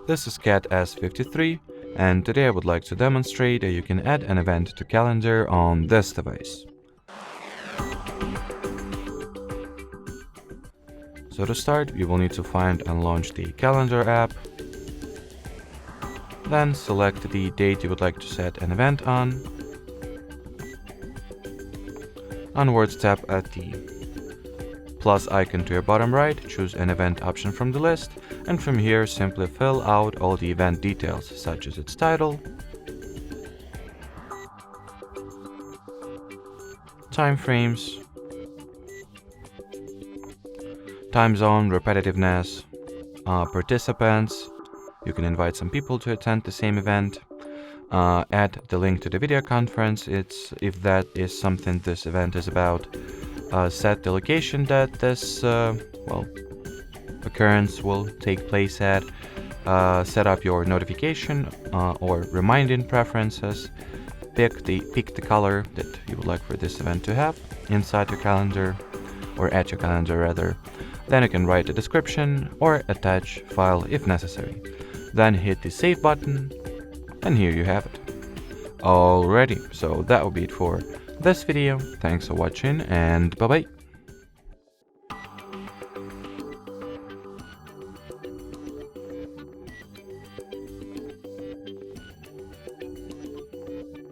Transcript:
This is Cat S53, and today I would like to demonstrate that you can add an event to Calendar on this device. So to start, you will need to find and launch the Calendar app. Then select the date you would like to set an event on. Onwards, tap at the plus icon to your bottom right, choose an event option from the list, and from here simply fill out all the event details such as its title, time frames, time zone, repetitiveness, participants. You can invite some people to attend the same event. Add the link to the video conference if that is something this event is about. Set the location that this occurrence will take place at. Set up your notification or reminding preferences. Pick the color that you would like for this event to have inside your calendar, or at your calendar rather. Then you can write a description or attach file if necessary. Then hit the save button, and here you have it. Alrighty, so that will be it for this video. Thanks for watching, and bye bye.